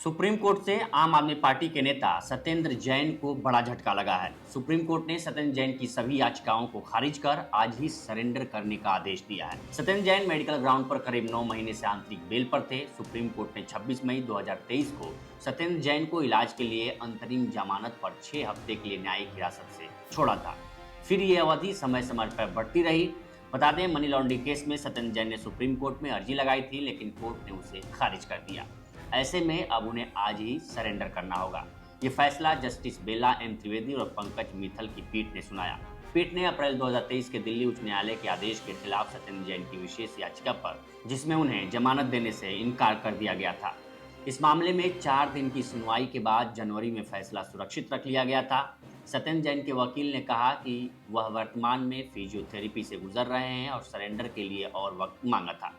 Supreme court से आम आदमी पार्टी के नेता सत्येंद्र जैन को बड़ा झटका लगा है। सुप्रीम कोर्ट ने सत्येंद्र जैन की सभी याचिकाओं को खारिज कर आज ही सरेंडर करने का आदेश दिया है। सत्येंद्र जैन मेडिकल ग्राउंड पर करीब 9 महीने से आंतरिक बेल पर थे। सुप्रीम कोर्ट ने 26 मई 2023 को सत्येंद्र जैन को इलाज के लिए अंतरिम जमानत पर 6 हफ्ते के लिए न्यायिक हिरासत से छोड़ा था। फिर ये अवधि समय समय पर बढ़ती रही। बता दें, मनी लॉन्ड्रिंग केस में सत्येंद्र जैन ने सुप्रीम कोर्ट में अर्जी लगाई थी, लेकिन कोर्ट ने उसे खारिज कर दिया। ऐसे में अब उन्हें आज ही सरेंडर करना होगा। ये फैसला जस्टिस बेला एम त्रिवेदी और पंकज मित्तल की पीठ ने सुनाया। पीठ ने अप्रैल 2023 के दिल्ली उच्च न्यायालय के आदेश के खिलाफ सत्येंद्र जैन की विशेष याचिका पर, जिसमें उन्हें जमानत देने से इनकार कर दिया गया था। इस मामले में 4 दिन की सुनवाई के बाद जनवरी में फैसला सुरक्षित रख लिया गया था। सत्येंद्र जैन के वकील ने कहा कि वह वर्तमान में फिजियोथेरेपी से गुजर रहे हैं और सरेंडर के लिए और वक्त मांगा था।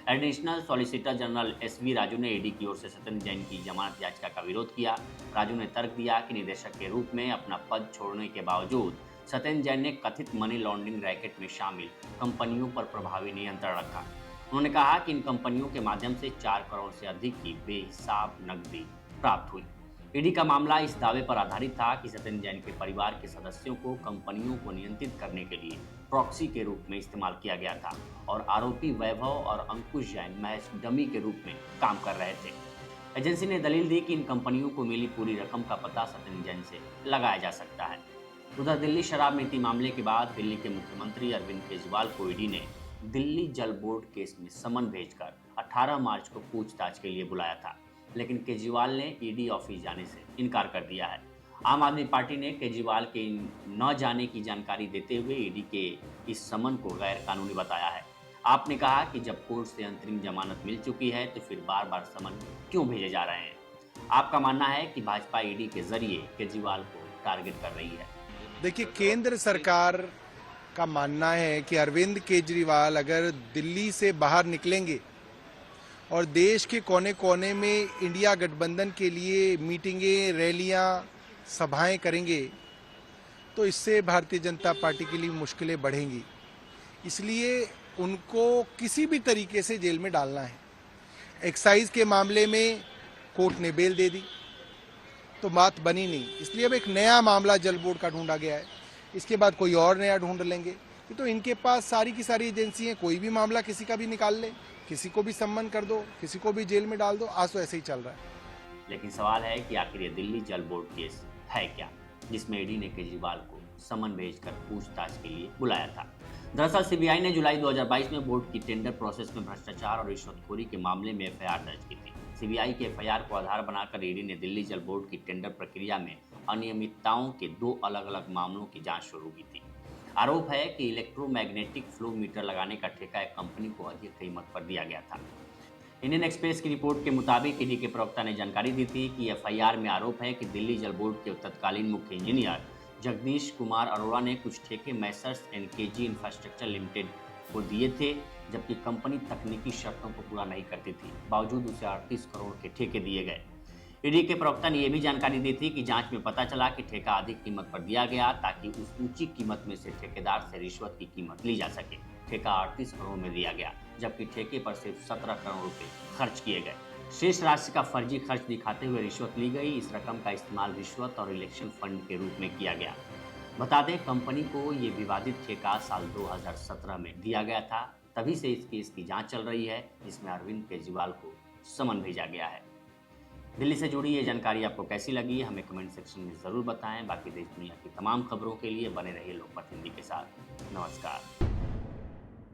Additional solicitor general SV Raju ने ईडी की ओर से सत्येंद्र जैन की जमानत याचिका का विरोध किया। राजू ने तर्क दिया कि निदेशक के रूप में अपना पद छोड़ने के बावजूद सत्येंद्र जैन ने कथित मनी लॉन्ड्रिंग रैकेट में शामिल कंपनियों पर प्रभावी नियंत्रण रखा। उन्होंने कहा कि इन कंपनियों के माध्यम से 4 करोड़ से अधिक की बेहिसाब नकदी प्राप्त हुई। ईडी का मामला इस दावे पर आधारित था कि सत्येंद्र जैन के परिवार के सदस्यों को कंपनियों को नियंत्रित करने के लिए प्रॉक्सी के रूप में इस्तेमाल किया गया था और आरोपी वैभव और अंकुश जैन महज डमी के रूप में काम कर रहे थे। एजेंसी ने दलील दी कि इन कंपनियों को मिली पूरी रकम का पता सत्येंद्र जैन से लगाया जा सकता है। उधर दिल्ली शराब नीति मामले के बाद दिल्ली के मुख्यमंत्री अरविंद केजरीवाल को ईडी ने दिल्ली जल बोर्ड केस में समन भेजकर 18 मार्च को पूछताछ के लिए बुलाया था, लेकिन केजरीवाल ने ईडी ऑफिस जाने से इनकार कर दिया है। आम आदमी पार्टी ने केजरीवाल के न जाने की जानकारी देते हुए ईडी के इस समन को गैर कानूनी बताया है। आपने कहा कि जब कोर्ट से अंतरिम जमानत मिल चुकी है तो फिर बार बार समन क्यों भेजे जा रहे हैं? आपका मानना है कि भाजपा ईडी के जरिए केजरीवाल को टारगेट कर रही है। देखिए, केंद्र सरकार का मानना है कि अरविंद केजरीवाल अगर दिल्ली से बाहर निकलेंगे और देश के कोने कोने में इंडिया गठबंधन के लिए मीटिंगें, रैलियां, सभाएं करेंगे तो इससे भारतीय जनता पार्टी के लिए मुश्किलें बढ़ेंगी। इसलिए उनको किसी भी तरीके से जेल में डालना है। एक्साइज के मामले में कोर्ट ने बेल दे दी तो बात बनी नहीं, इसलिए अब एक नया मामला जल बोर्ड का ढूंढा गया है। इसके बाद कोई और नया ढूंढ लेंगे। तो इनके पास सारी की सारी एजेंसी हैं, कोई भी मामला किसी का भी निकाल ले, किसी को भी सम्मन कर दो, किसी को भी जेल में डाल दो। आज तो ऐसे ही चल रहा है। लेकिन सवाल है कि आखिर ये दिल्ली जल बोर्ड केस है क्या, जिसमें ईडी ने केजरीवाल को समन भेजकर पूछताछ के लिए बुलाया था। दरअसल सीबीआई ने जुलाई 2022 में बोर्ड की टेंडर प्रोसेस में भ्रष्टाचार और रिश्वतखोरी के मामले में एफआईआर दर्ज की थी। सीबीआई के एफआईआर को आधार बनाकर ईडी ने दिल्ली जल बोर्ड की टेंडर प्रक्रिया में अनियमितताओं के 2 अलग-अलग मामलों की जांच शुरू की थी। आरोप है कि इलेक्ट्रोमैग्नेटिक फ्लो मीटर लगाने का ठेका एक कंपनी को अधिक कीमत पर दिया गया था। इंडियन एक्सप्रेस की रिपोर्ट के मुताबिक ईडी के प्रवक्ता ने जानकारी दी थी कि एफआईआर में आरोप है कि दिल्ली जल बोर्ड के तत्कालीन मुख्य इंजीनियर जगदीश कुमार अरोड़ा ने कुछ ठेके मैसर्स एनकेजी इंफ्रास्ट्रक्चर लिमिटेड को दिए थे, जबकि कंपनी तकनीकी शर्तों को पूरा नहीं करती थी। बावजूद उसे 38 करोड़ के ठेके दिए गए। ईडी के प्रवक्ता ने यह भी जानकारी दी थी कि जांच में पता चला कि ठेका अधिक कीमत पर दिया गया ताकि उस ऊंची कीमत में से ठेकेदार से रिश्वत की कीमत ली जा सके। ठेका 38 करोड़ में दिया गया, जबकि ठेके पर सिर्फ 17 करोड़ रुपए खर्च किए गए। शेष राशि का फर्जी खर्च दिखाते हुए रिश्वत ली गई। इस रकम का इस्तेमाल रिश्वत और इलेक्शन फंड के रूप में किया गया। बता दें, कंपनी को ये विवादित ठेका साल 2017 में दिया गया था। तभी से इस केस की जांच चल रही है, जिसमें अरविंद केजरीवाल को समन भेजा गया है। दिल्ली से जुड़ी ये जानकारी आपको कैसी लगी, हमें कमेंट सेक्शन में ज़रूर बताएं। बाकी देश दुनिया की तमाम खबरों के लिए बने रहिए लोकमत हिंदी के साथ। नमस्कार।